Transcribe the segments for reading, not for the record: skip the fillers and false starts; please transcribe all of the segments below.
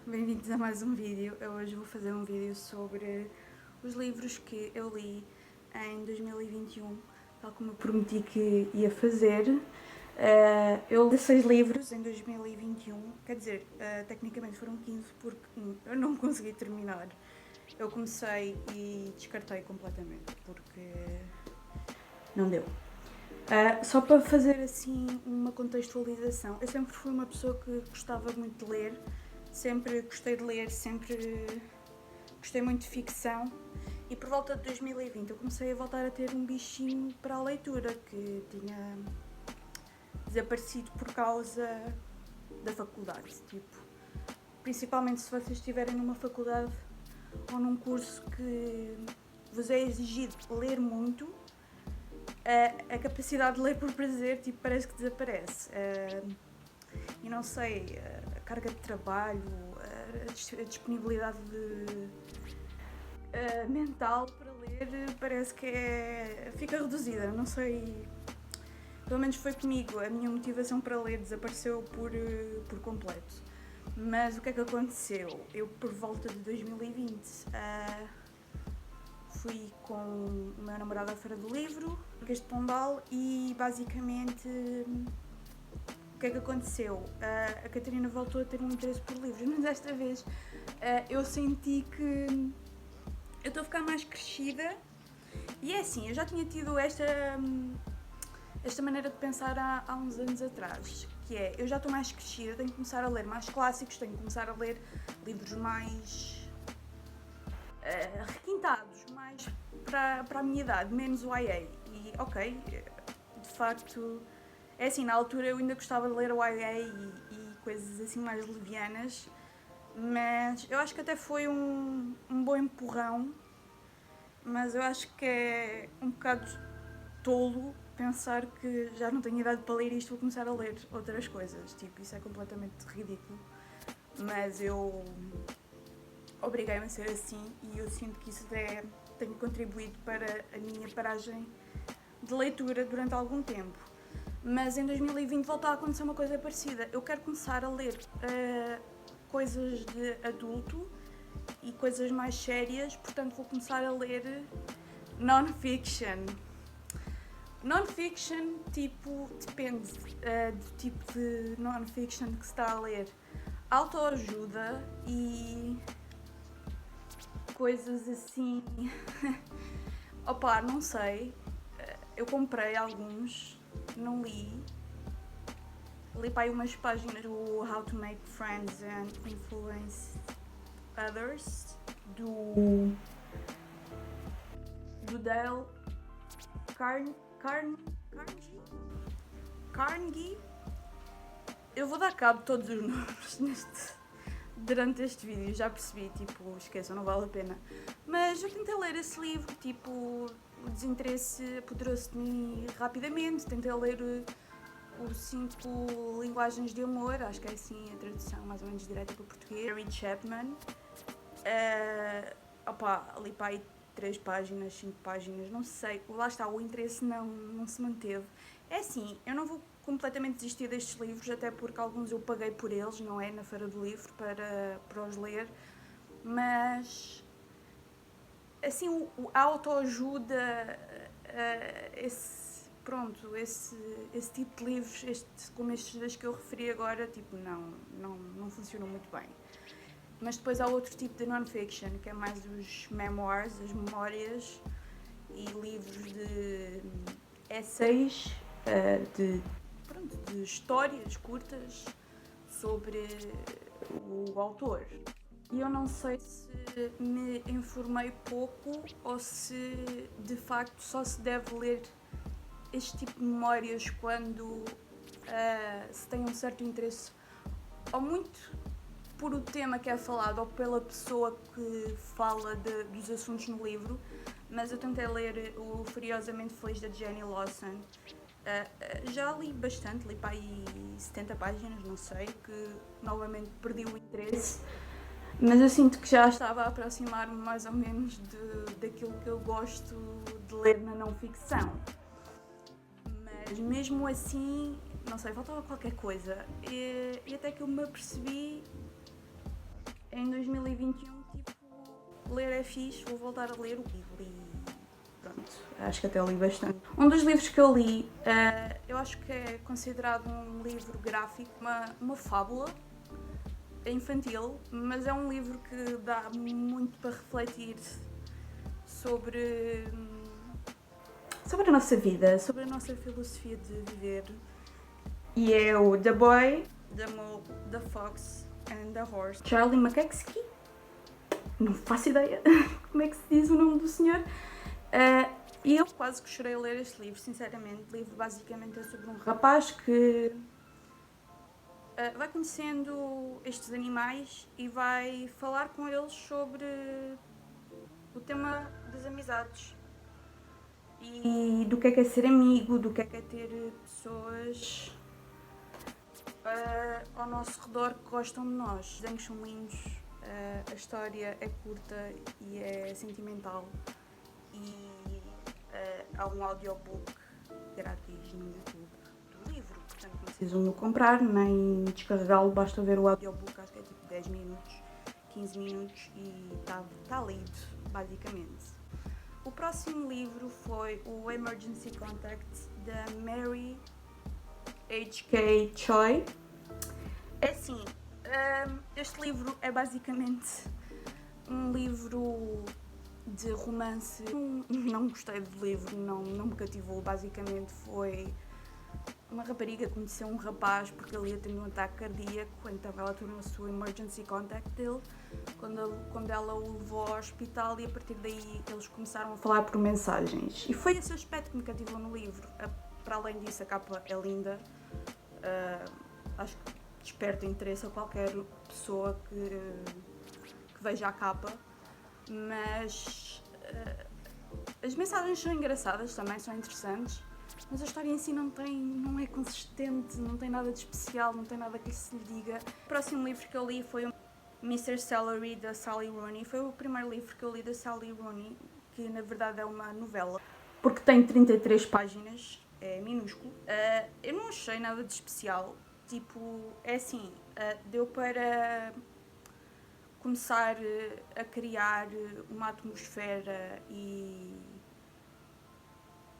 bem-vindos a mais um vídeo. Eu hoje vou fazer um vídeo sobre os livros que eu li em 2021, tal como eu prometi que ia fazer. Eu li 6 livros em 2021, quer dizer, tecnicamente foram 15 porque eu não consegui terminar. Eu comecei e descartei completamente porque não deu. Só para fazer assim uma contextualização, eu sempre fui uma pessoa que gostava muito de ler, sempre gostei de ler, sempre gostei muito de ficção e por volta de 2020 eu comecei a voltar a ter um bichinho para a leitura que tinha desaparecido por causa da faculdade, tipo, principalmente se vocês estiverem numa faculdade ou num curso que vos é exigido ler muito, a capacidade de ler por prazer tipo, parece que desaparece. E não sei, a carga de trabalho, a disponibilidade mental para ler parece que fica reduzida. Não sei, pelo menos foi comigo, a minha motivação para ler desapareceu por completo. Mas o que é que aconteceu? Eu, por volta de 2020, fui com o meu namorado à Feira do Livro, Marquês de Pombal, e basicamente o que é que aconteceu? A Catarina voltou a ter um interesse por livros, mas desta vez eu senti que eu estou a ficar mais crescida. E é assim, eu já tinha tido esta maneira de pensar há uns anos atrás, que é, eu já estou mais crescida, tenho que começar a ler mais clássicos, tenho que começar a ler livros mais requintados, mais para a minha idade, menos o YA. E ok, de facto, é assim, na altura eu ainda gostava de ler o YA e coisas assim mais levianas, mas eu acho que até foi um bom empurrão, mas eu acho que é um bocado tolo pensar que já não tenho idade para ler isto, vou começar a ler outras coisas, tipo, isso é completamente ridículo, mas eu obriguei-me a ser assim e eu sinto que isso até tem contribuído para a minha paragem de leitura durante algum tempo. Mas em 2020 voltou a acontecer uma coisa parecida. Eu quero começar a ler coisas de adulto e coisas mais sérias, portanto vou começar a ler non-fiction. Non-fiction, tipo, depende do tipo de non-fiction que se está a ler. Autoajuda e coisas assim. Opa, não sei. Eu comprei alguns, não li. Li para aí umas páginas do How to Make Friends and Influence Others, do Dale Carnegie. Eu vou dar cabo de todos os nomes durante este vídeo, já percebi, tipo, esqueçam, não vale a pena. Mas eu tentei ler esse livro, tipo, o desinteresse apoderou-se de mim rapidamente, tentei ler os 5 linguagens de amor, acho que é assim a tradução mais ou menos direta para o português, Gary Chapman. Ali para aí 3 páginas, 5 páginas, não sei, lá está, o interesse não se manteve. É assim, eu não vou completamente desistir destes livros, até porque alguns eu paguei por eles, não é, na Feira do Livro, para os ler, mas assim, a autoajuda, esse tipo de livros, como estes dois que eu referi agora, tipo, não funcionam muito bem. Mas depois há outro tipo de non-fiction, que é mais os memoirs, as memórias e livros de essays, de histórias curtas sobre o autor. E eu não sei se me informei pouco ou se de facto só se deve ler este tipo de memórias quando se tem um certo interesse ou muito por o tema que é falado ou pela pessoa que fala dos assuntos no livro, mas eu tentei ler o Furiosamente Feliz da Jenny Lawson. Já li bastante, li para aí 70 páginas, não sei, que novamente perdi o interesse, mas eu sinto que já estava a aproximar-me mais ou menos daquilo que eu gosto de ler na não-ficção. Mas mesmo assim, não sei, faltava qualquer coisa. E até que eu me apercebi 2021, tipo, ler é fixe, vou voltar a ler o que li. Pronto, acho que até li bastante. Um dos livros que eu li, eu acho que é considerado um livro gráfico, uma fábula infantil, mas é um livro que dá muito para refletir sobre a nossa vida, sobre a nossa filosofia de viver. E é o The Boy, The Mole, The Fox and the Horse, Charlie Mackesky. Não faço ideia como é que se diz o nome do senhor. E eu quase que chorei a ler este livro, sinceramente. O livro basicamente é sobre um rapaz que vai conhecendo estes animais e vai falar com eles sobre o tema das amizades. E do que é ser amigo, do que é ter pessoas ao nosso redor que gostam de nós. Os desenhos são lindos, a história é curta e é sentimental. E há um audiobook grátis no YouTube do livro, portanto não precisam de comprar nem descarregá-lo, basta ver o audiobook, acho que é tipo 10 minutos, 15 minutos e está lido, basicamente. O próximo livro foi o Emergency Contact, da Mary H.K. Choi. É assim, este livro é basicamente um livro de romance. Não gostei do livro, não me cativou. Basicamente foi uma rapariga que conheceu um rapaz porque ele ia ter um ataque cardíaco, então ela tornou-se o emergency contact dele quando ela o levou ao hospital, e a partir daí eles começaram a falar por mensagens. E foi esse aspecto que me cativou no livro. Para além disso, a capa é linda. Acho que desperta interesse a qualquer pessoa que veja a capa. Mas as mensagens são engraçadas também, são interessantes, mas a história em si não é consistente, não tem nada de especial, não tem nada que se lhe diga. O próximo livro que eu li foi o Mr. Celery, da Sally Rooney. Foi o primeiro livro que eu li da Sally Rooney, que na verdade é uma novela, porque tem 33 páginas, é minúsculo. Eu não achei nada de especial, tipo, é assim, deu para começar a criar uma atmosfera e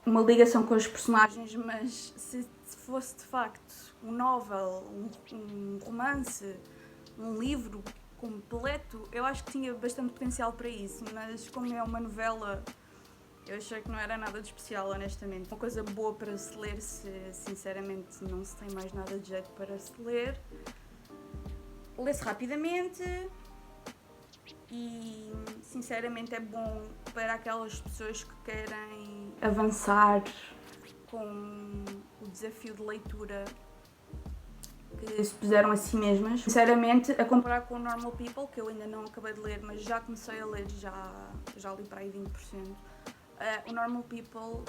uma ligação com os personagens, mas se fosse de facto um novel, um romance, um livro completo, eu acho que tinha bastante potencial para isso, mas como é uma novela, eu achei que não era nada de especial, honestamente. Uma coisa boa para se ler, se sinceramente não se tem mais nada de jeito para se ler. Lê-se rapidamente e sinceramente é bom para aquelas pessoas que querem avançar com o desafio de leitura que se puseram a si mesmas. Sinceramente, a comparar com o Normal People, que eu ainda não acabei de ler, mas já comecei a ler, já li para aí 20%. O Normal People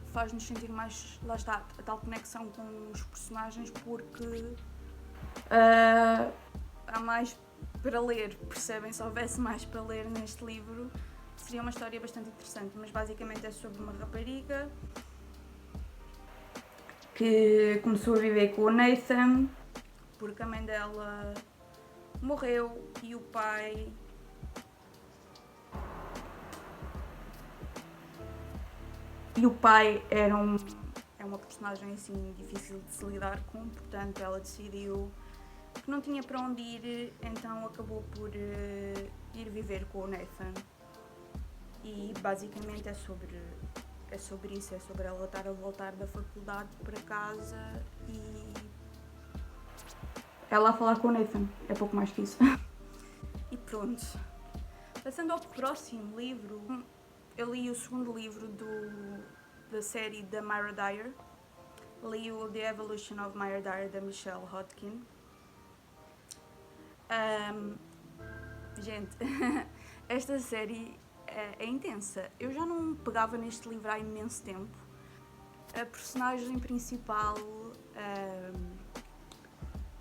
faz-nos sentir mais, lá está, a tal conexão com os personagens, porque há mais para ler, percebem? Se houvesse mais para ler neste livro, seria uma história bastante interessante, mas basicamente é sobre uma rapariga que começou a viver com o Nathan porque a mãe dela morreu e o pai é uma personagem assim difícil de se lidar com, portanto ela decidiu que não tinha para onde ir, então acabou por ir viver com o Nathan. E basicamente é sobre isso, é sobre ela estar a voltar da faculdade para casa e ela a falar com o Nathan, é pouco mais que isso. E pronto. Passando ao próximo livro, eu li o segundo livro da série da Myra Dyer. Li o The Evolution of Myra Dyer, da Michelle Hodkin. Gente, esta série é intensa. Eu já não pegava neste livro há imenso tempo. A personagem principal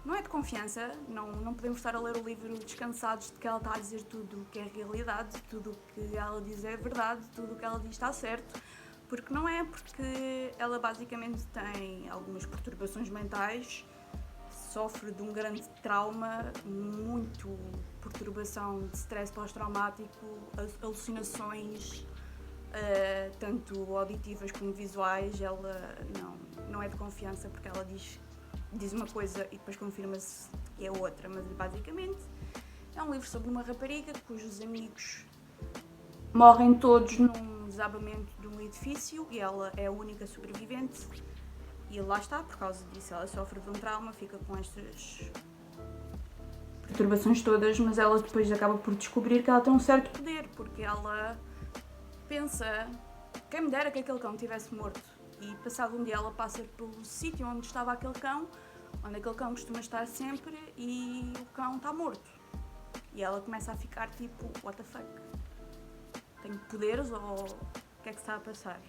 não é de confiança, não podemos estar a ler o livro descansados de que ela está a dizer tudo o que é realidade, tudo o que ela diz é verdade, tudo o que ela diz está certo, porque não é, porque ela basicamente tem algumas perturbações mentais, sofre de um grande trauma, muito perturbação de stress pós-traumático, alucinações, tanto auditivas como visuais. Ela não é de confiança porque ela diz uma coisa e depois confirma-se que é outra, mas basicamente é um livro sobre uma rapariga cujos amigos morrem todos num desabamento de um edifício e ela é a única sobrevivente. E lá está, por causa disso ela sofre de um trauma, fica com estas perturbações todas, mas ela depois acaba por descobrir que ela tem um certo poder, porque ela pensa, quem me dera que aquele cão tivesse morto. E passado um dia ela passa pelo sítio onde estava aquele cão, onde aquele cão costuma estar sempre, e o cão está morto. E ela começa a ficar tipo, what the fuck? Tenho poderes ou o que é que está a passar?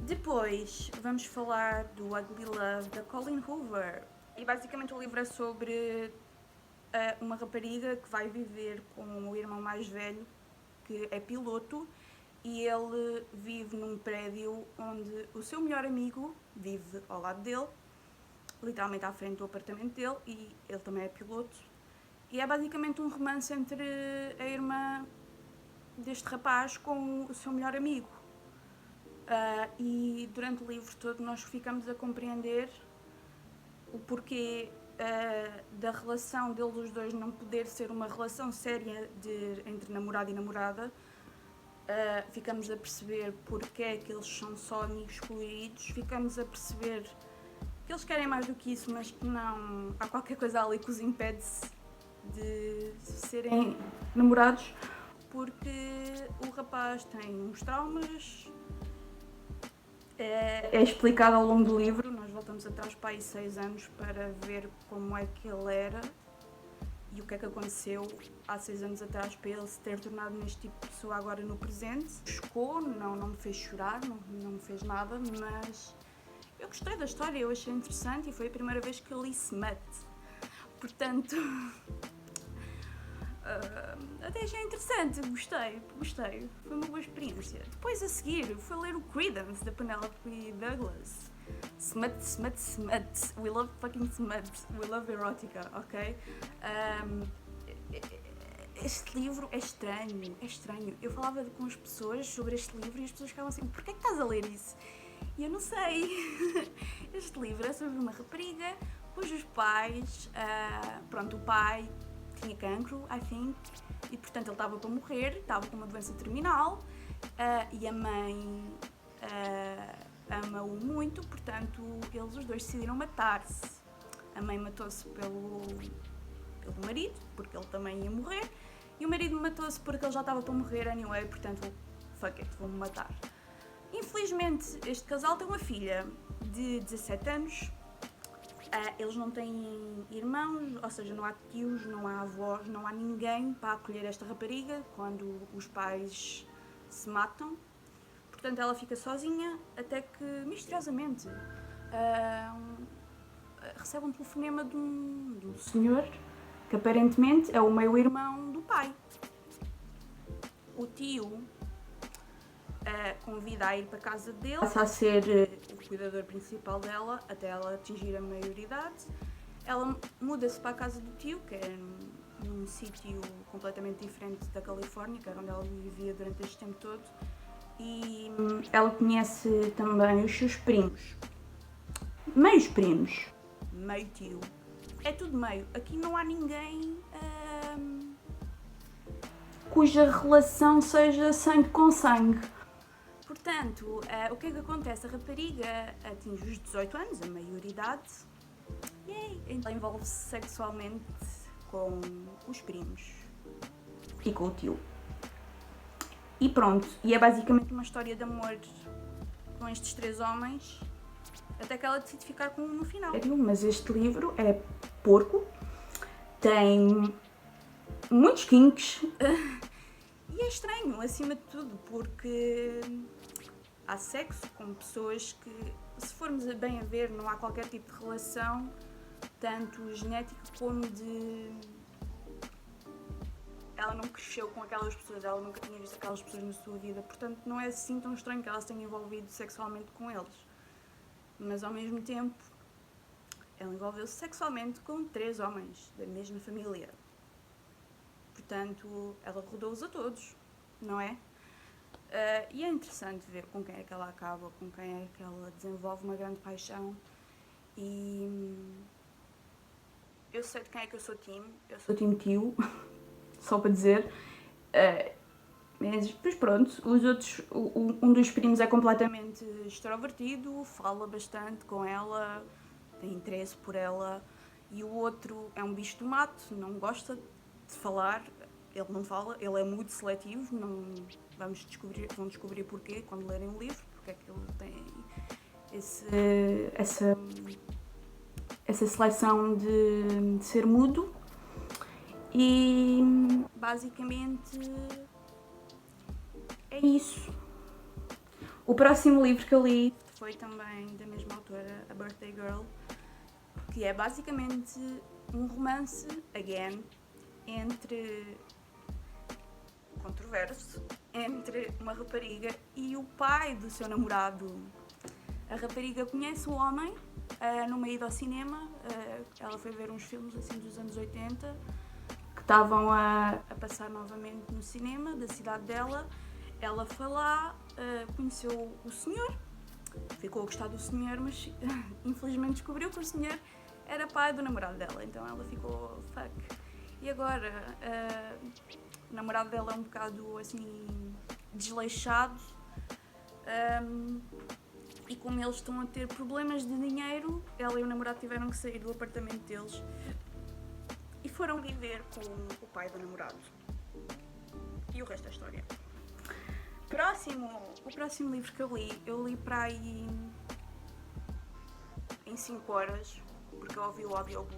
Depois vamos falar do Ugly Love da Colleen Hoover. E basicamente o livro é sobre uma rapariga que vai viver com o irmão mais velho, que é piloto, e ele vive num prédio onde o seu melhor amigo vive ao lado dele, literalmente à frente do apartamento dele, e ele também é piloto. E é basicamente um romance entre a irmã deste rapaz com o seu melhor amigo. E durante o livro todo nós ficamos a compreender o porquê da relação deles os dois não poder ser uma relação séria entre namorado e namorada. Ficamos a perceber porque é que eles são só amigos coloridos, ficamos a perceber que eles querem mais do que isso, mas que não há qualquer coisa ali que os impede de serem namorados, porque o rapaz tem uns traumas. É explicado ao longo do livro, nós voltamos atrás para aí 6 anos para ver como é que ele era e o que é que aconteceu há 6 anos atrás para ele se ter tornado neste tipo de pessoa agora no presente. Chocou, não me fez chorar, não me fez nada, mas eu gostei da história, eu achei interessante e foi a primeira vez que eu li Smut. Portanto, até achei interessante, gostei, foi uma boa experiência. Depois a seguir fui ler o Credence da Penelope Douglas. Smut, we love fucking smut, we love erótica, ok? Este livro é estranho. Eu falava com as pessoas sobre este livro e as pessoas ficavam assim, porquê é que estás a ler isso? E eu não sei. Este livro é sobre uma rapariga cujos pais, o pai tinha cancro, I think, e portanto ele estava para morrer, estava com uma doença terminal, e a mãe ama-o muito, portanto eles os dois decidiram matar-se. A mãe matou-se pelo marido, porque ele também ia morrer, e o marido matou-se porque ele já estava para morrer anyway, portanto, fuck it, vou-me matar. Infelizmente este casal tem uma filha de 17 anos. Eles não têm irmãos, ou seja, não há tios, não há avós, não há ninguém para acolher esta rapariga quando os pais se matam. Portanto, ela fica sozinha até que, misteriosamente, recebe um telefonema de um senhor que aparentemente é o meio-irmão do pai. O tio convida a ir para a casa dele, passa a ser o cuidador principal dela até ela atingir a maioridade. Ela muda-se para a casa do tio, que é num sítio completamente diferente da Califórnia, que era onde ela vivia durante este tempo todo, e ela conhece também os seus primos. Meios primos. Meio tio. É tudo meio. Aqui não há ninguém cuja relação seja sangue com sangue. Portanto, o que é que acontece? A rapariga atinge os 18 anos, a maioridade, e ela envolve-se sexualmente com os primos e com o tio. E pronto, e é basicamente uma história de amor com estes 3 homens, até que ela decide ficar com um no final. Mas este livro é porco, tem muitos kinks, e é estranho, acima de tudo, porque há sexo com pessoas que, se formos bem a ver, não há qualquer tipo de relação, tanto genética como de... Ela não cresceu com aquelas pessoas, ela nunca tinha visto aquelas pessoas na sua vida, portanto não é assim tão estranho que ela se tenha envolvido sexualmente com eles. Mas ao mesmo tempo, ela envolveu-se sexualmente com 3 homens da mesma família. Portanto, ela rodou-os a todos, não é? E é interessante ver com quem é que ela acaba, com quem é que ela desenvolve uma grande paixão. E eu sei de quem é que eu sou time. Eu sou time tio, só para dizer. Mas pronto, os outros, um dos primos é completamente extrovertido, fala bastante com ela, tem interesse por ela, e o outro é um bicho do mato, não gosta de falar, ele não fala, ele é muito seletivo, não, vão descobrir porquê quando lerem o livro, porque é que ele tem essa seleção de ser mudo. E basicamente é isso. O próximo livro que eu li foi também da mesma autora, A Birthday Girl, que é basicamente um romance, again, controverso, entre uma rapariga e o pai do seu namorado. A rapariga conhece o homem numa ida ao cinema, ela foi ver uns filmes assim dos anos 80 que estavam a passar novamente no cinema da cidade dela. Ela foi lá, conheceu o senhor, ficou a gostar do senhor, mas infelizmente descobriu que o senhor era pai do namorado dela, então ela ficou fuck. E agora, o namorado dela é um bocado assim desleixado, e como eles estão a ter problemas de dinheiro, ela e o namorado tiveram que sair do apartamento deles e foram viver com o pai do namorado. E o resto é história. O próximo livro que eu li para aí em 5 horas, porque eu ouvi o audiobook,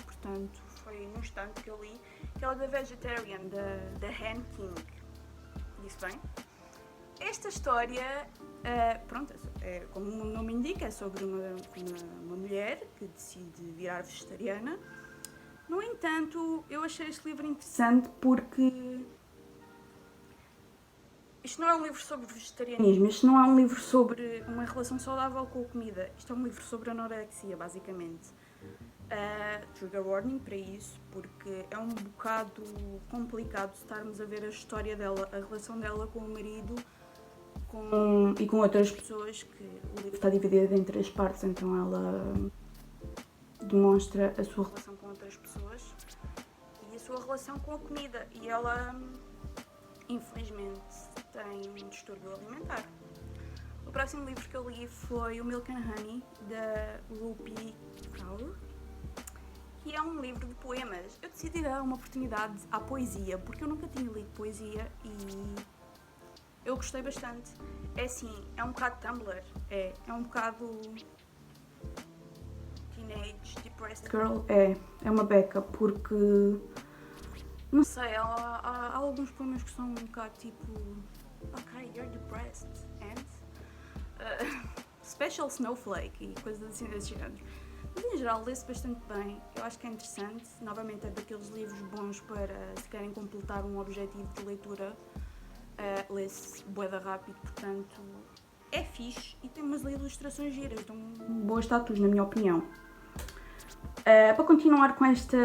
portanto foi num instante que eu li, que é o The Vegetarian, da Han King. Disse bem? Esta história, pronto, como o nome indica, é sobre uma mulher que decide virar vegetariana. No entanto, eu achei este livro interessante porque isto não é um livro sobre vegetarianismo, isto não é um livro sobre uma relação saudável com a comida, isto é um livro sobre anorexia, basicamente. Trigger warning para isso, porque é um bocado complicado estarmos a ver a história dela, a relação dela com o marido e com outras pessoas, que o livro está dividido em 3 partes, então ela demonstra a sua relação com outras pessoas e a sua relação com a comida, e ela infelizmente tem um distúrbio alimentar. O próximo livro que eu li foi o Milk and Honey, da Rupi Kaur, que é um livro de poemas. Eu decidi dar uma oportunidade à poesia, porque eu nunca tinha lido poesia e eu gostei bastante. É assim, é um bocado Tumblr, é um bocado Teenage Depressed Girl, é uma beca, porque não sei, há alguns poemas que são um bocado tipo ok, you're depressed and Special Snowflake e coisas assim desse género. Mas em geral lê-se bastante bem, eu acho que é interessante. Novamente é daqueles livros bons para se querem completar um objetivo de leitura. Lê-se bué da rápido, portanto é fixe e tem umas ilustrações giras, dão boas status na minha opinião. Para continuar com esta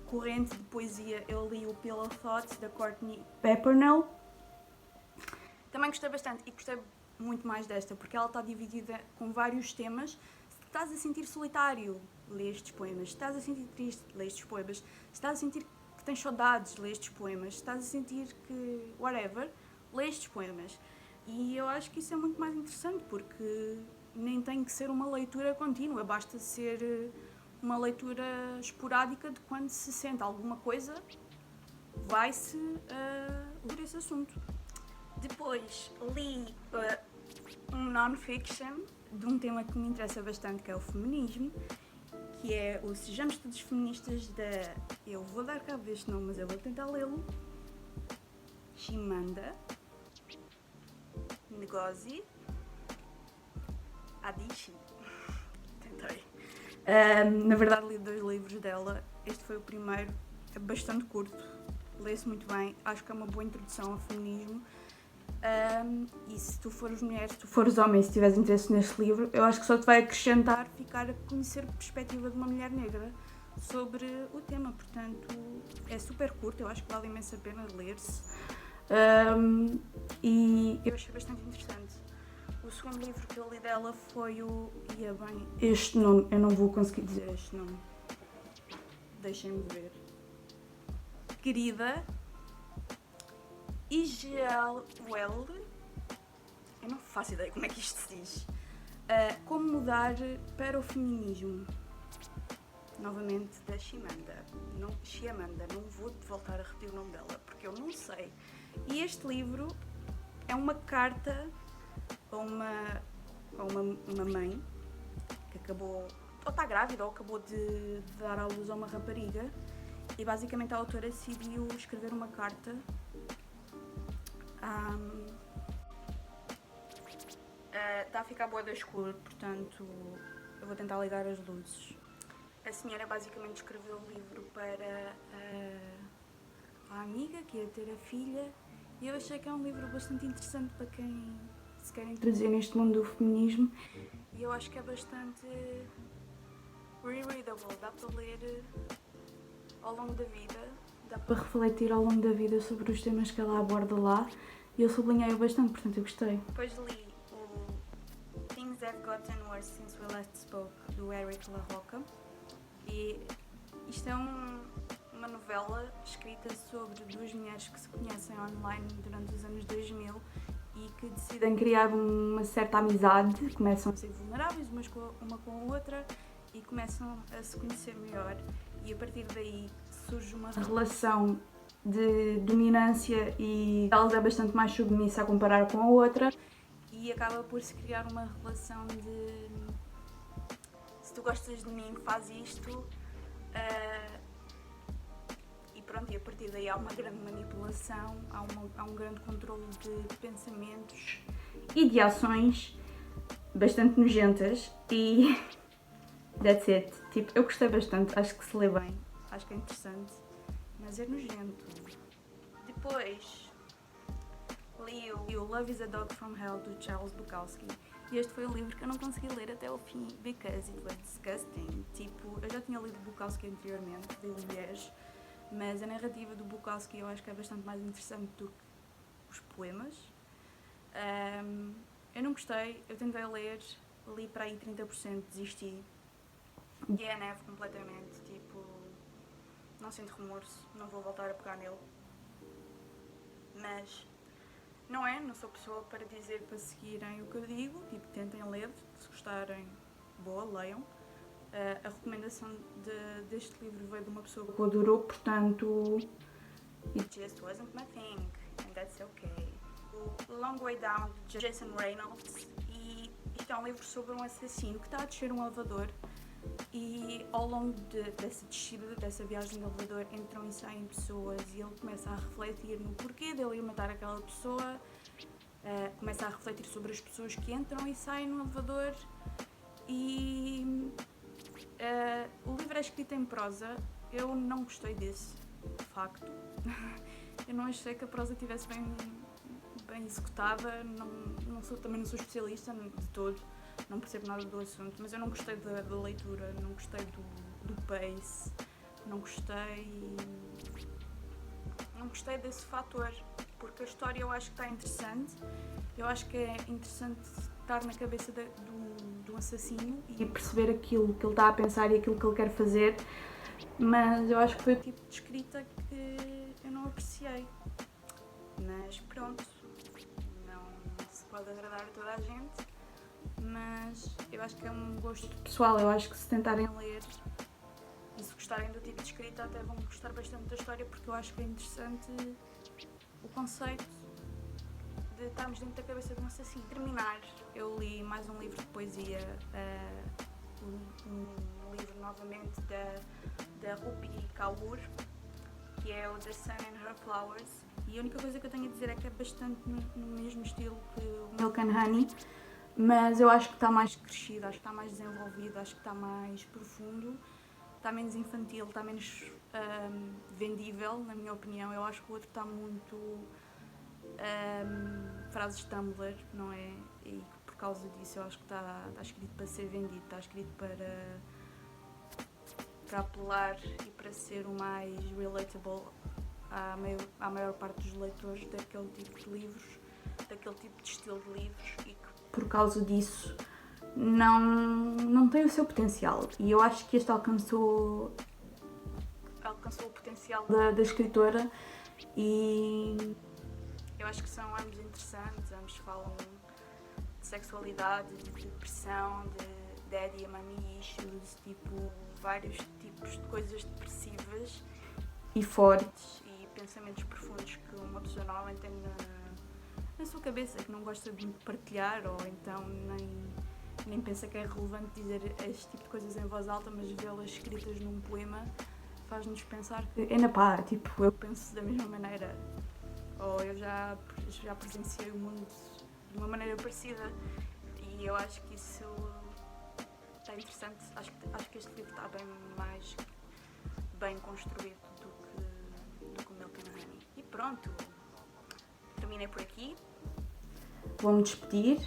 corrente de poesia, eu li o Pillow Thoughts, da Courtney Peppernell. Também gostei bastante e gostei muito mais desta, porque ela está dividida com vários temas. Se estás a sentir solitário, lê estes poemas. Se estás a sentir triste, lê estes poemas. Se estás a sentir que tens saudades, lê estes poemas. Se estás a sentir que whatever, lê estes poemas. E eu acho que isso é muito mais interessante, porque nem tem que ser uma leitura contínua, basta ser uma leitura esporádica de quando se sente alguma coisa, vai-se ler esse assunto. Depois li um non-fiction de um tema que me interessa bastante, que é o feminismo, que é o Sejamos Todos Feministas, eu vou dar cabo deste nome, mas eu vou tentar lê-lo, Chimamanda Ngozi Adichie. Tentei. Na verdade li 2 livros dela, este foi o primeiro, é bastante curto, lê-se muito bem, acho que é uma boa introdução ao feminismo E se tu fores mulher, se tu fores homem, se tiveres interesse neste livro, eu acho que só te vai acrescentar ficar a conhecer a perspectiva de uma mulher negra sobre o tema. Portanto, é super curto, eu acho que vale imenso a pena ler-se. E eu achei bastante interessante. O segundo livro que eu li dela foi o... este nome, eu não vou conseguir dizer este nome. Deixem-me ver. Querida Igelwell, eu não faço ideia como é que isto se diz. Como mudar para o feminismo. Novamente da Chimamanda. Não vou voltar a repetir o nome dela, porque eu não sei. E este livro é uma carta a uma mãe que acabou, ou está grávida, ou acabou de dar à luz a uma rapariga. E basicamente a autora decidiu escrever uma carta. Está a ficar boa da escuro, portanto eu vou tentar ligar as luzes. A senhora basicamente escreveu o livro para a amiga que ia ter a filha, e eu achei que é um livro bastante interessante para quem se quer introduzir neste mundo do feminismo, e eu acho que é bastante rereadable, dá para ler ao longo da vida, dá para refletir ao longo da vida sobre os temas que ela aborda lá, e eu sublinhei bastante, portanto eu gostei. Depois li o Things Have Gotten Worse Since We Last Spoke, do Eric La Roca, e isto é uma novela escrita sobre duas mulheres que se conhecem online durante os anos 2000 e que decidem criar uma certa amizade, começam a ser vulneráveis uma com a outra e começam a se conhecer melhor, e a partir daí surge uma relação de dominância e ela é bastante mais submissa a comparar com a outra, e acaba por se criar uma relação de se tu gostas de mim, faz isto. E pronto, e a partir daí há uma grande manipulação, há um grande controle de pensamentos e de ações bastante nojentas, e that's it. Tipo, eu gostei bastante, acho que se lê bem, acho que é interessante, mas é nojento. Depois li o Love is a Dog from Hell, do Charles Bukowski, e este foi o livro que eu não consegui ler até ao fim, because it was disgusting. Tipo, eu já tinha lido Bukowski anteriormente, li o Liege, mas a narrativa do Bukowski eu acho que é bastante mais interessante do que os poemas. Eu não gostei, eu tentei ler, li para aí 30%, desisti. DNF completamente, tipo, não sinto remorso, não vou voltar a pegar nele. Mas não sou pessoa para dizer para seguirem o que eu digo, tipo, tentem ler, se gostarem, boa, leiam. A recomendação deste livro veio de uma pessoa que o adorou, portanto, it just wasn't my thing, and that's okay. O Long Way Down, de Jason Reynolds, e isto é um livro sobre um assassino que está a descer um elevador, e ao longo dessa descida, dessa viagem de elevador, entram e saem pessoas, e ele começa a refletir no porquê dele ir matar aquela pessoa, começa a refletir sobre as pessoas que entram e saem no elevador, e o livro é escrito em prosa. Eu não gostei desse facto. Eu não achei que a prosa estivesse bem executada, também não sou especialista de todo, não percebo nada do assunto, mas eu não gostei da leitura, não gostei do pace, não gostei desse fator, porque a história eu acho que está interessante, eu acho que é interessante estar na cabeça do assassino e perceber aquilo que ele está a pensar e aquilo que ele quer fazer, mas eu acho que foi o tipo de escrita que eu não apreciei. Mas pronto, não se pode agradar a toda a gente, mas eu acho que é um gosto pessoal. Eu acho que se tentarem ler e se gostarem do tipo de escrita até vão gostar bastante da história, porque eu acho que é interessante o conceito de estarmos dentro da cabeça de um assassino. Terminar, eu li mais um livro de poesia, um livro novamente da Rupi Kaur, que é o The Sun and Her Flowers, e a única coisa que eu tenho a dizer é que é bastante no mesmo estilo que o Milk and Honey, mas eu acho que está mais crescido, acho que está mais desenvolvido, acho que está mais profundo, está menos infantil, está menos vendível, na minha opinião. Eu acho que o outro está muito frases de Tumblr, não é? E por causa disso eu acho que está escrito para ser vendido, está escrito para apelar e para ser o mais relatable à maior parte dos leitores daquele tipo de livros, daquele tipo de estilo de livros, e que por causa disso não tem o seu potencial. E eu acho que este alcançou o potencial da escritora, e eu acho que são ambos interessantes, ambos falam de sexualidade, de depressão, de daddy e mommy issues, tipo, vários tipos de coisas depressivas e fortes e pensamentos profundos que uma pessoa normalmente tem na sua cabeça, que não gosta de partilhar, ou então nem pensa que é relevante dizer este tipo de coisas em voz alta, mas vê-las escritas num poema faz-nos pensar que é na pá, tipo, eu penso da mesma maneira, ou eu já presenciei o mundo de uma maneira parecida, e eu acho que isso está interessante. Acho que este livro está bem construído do que o Milk and Honey. E pronto, terminei por aqui. Vou-me despedir